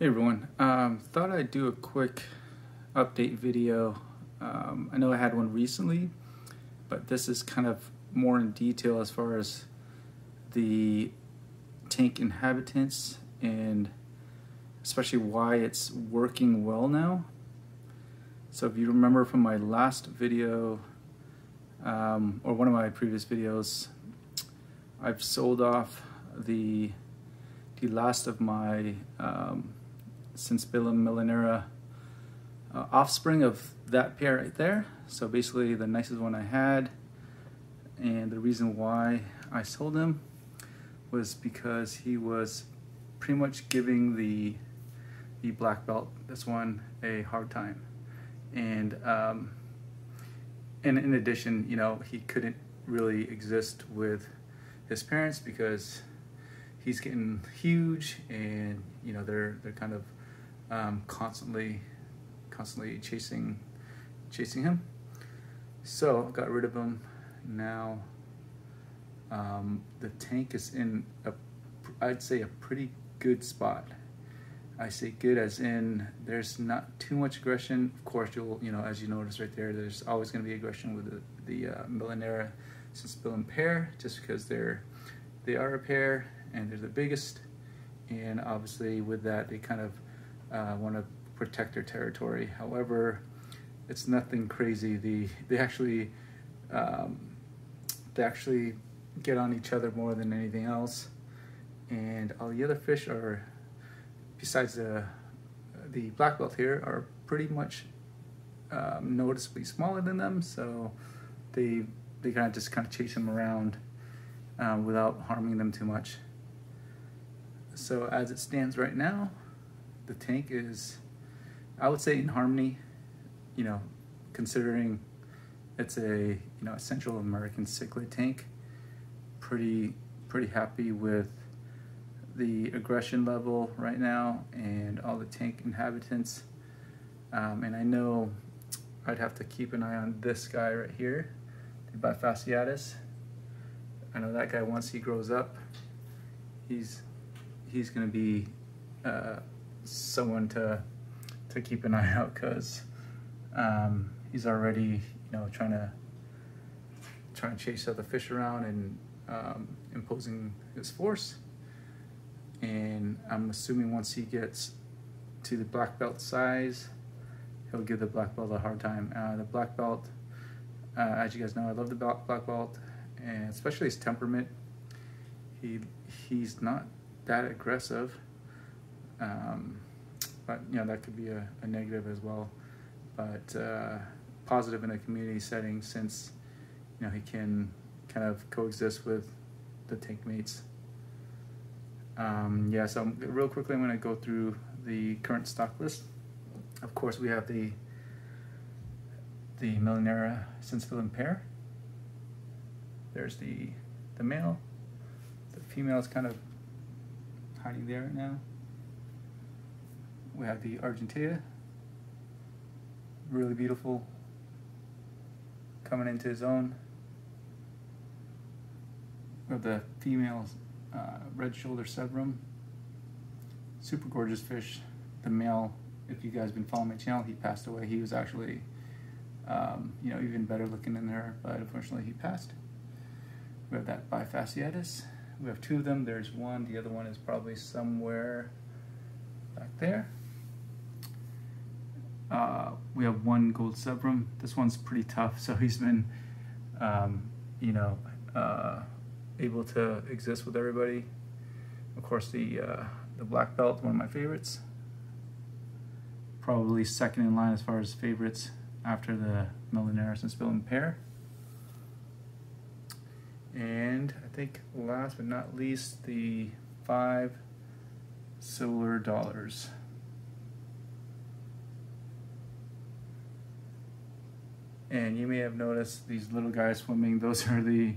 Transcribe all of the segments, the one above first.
Hey everyone, thought I'd do a quick update video. I know I had one recently, but this is kind of more in detail as far as the tank inhabitants and especially why it's working well now. So if you remember from my last video, or one of my previous videos, I've sold off the last of my Cichlid Millenera offspring of that pair right there. So basically the nicest one I had, and the reason why I sold him was because he was pretty much giving the black belt, this one, a hard time. And in addition, you know, he couldn't really exist with his parents because he's getting huge, and you know they're kind of constantly chasing him. So I got rid of him. Now the tank is in I'd say a pretty good spot. I say good as in there's not too much aggression. Of course, you know, as you notice right there, there's always going to be aggression with the Millenera Cichlid pair, just because they are a pair and they're the biggest, and obviously with that they kind of want to protect their territory. However, it's nothing crazy. They actually get on each other more than anything else, and all the other fish are, besides the black belt here, are pretty much noticeably smaller than them, so they kind of chase them around without harming them too much. So as it stands right now, the tank is, I would say, in harmony, you know, considering it's a Central American cichlid tank. Pretty happy with the aggression level right now and all the tank inhabitants. And I know I'd have to keep an eye on this guy right here, the Bifasciatus. I know that guy, once he grows up, he's going to be someone to keep an eye out, because he's already, you know, trying to chase other fish around and imposing his force. And I'm assuming once he gets to the black belt size, he'll give the black belt a hard time. The black belt, as you guys know, I love the black belt, and especially his temperament. He's not that aggressive, but you know, that could be a negative as well, but positive in a community setting, since you know he can kind of coexist with the tank mates. Yeah, so real quickly I'm going to go through the current stock list. Of course, we have the Millenera Cichlid pair. There's the male. The female is kind of hiding there right now. We have the Argentea, really beautiful, coming into his own. We have the female red shoulder Severum, super gorgeous fish. The male, if you guys have been following my channel, he passed away. He was actually you know, even better looking in there, but unfortunately he passed. We have that Bifasciatus. We have two of them. There's one. The other one is probably somewhere back there. We have one gold Severum. This one's pretty tough, so he's been, you know, able to exist with everybody. Of course, the black belt, one of my favorites. Probably second in line as far as favorites after the Millenera Cichlid pair. And I think last but not least, the 5 silver dollars. And you may have noticed these little guys swimming. Those are the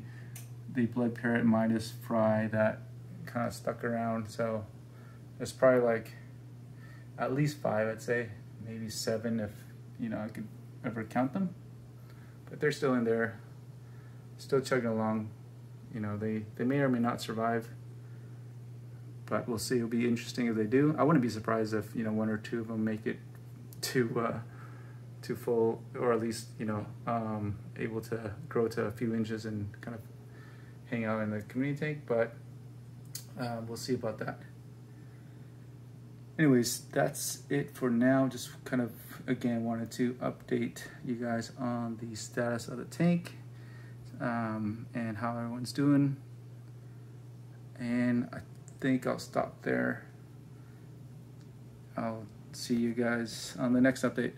blood parrot Midas fry that kind of stuck around. So there's probably like at least 5, I'd say, maybe 7 if, you know, I could ever count them. But they're still in there, still chugging along. You know, they may or may not survive, but we'll see. It'll be interesting if they do. I wouldn't be surprised if, you know, 1 or 2 of them make it to full, or at least, you know, able to grow to a few inches and kind of hang out in the community tank, but we'll see about that. Anyways, that's it for now. Just kind of, again, wanted to update you guys on the status of the tank and how everyone's doing. And I think I'll stop there. I'll see you guys on the next update.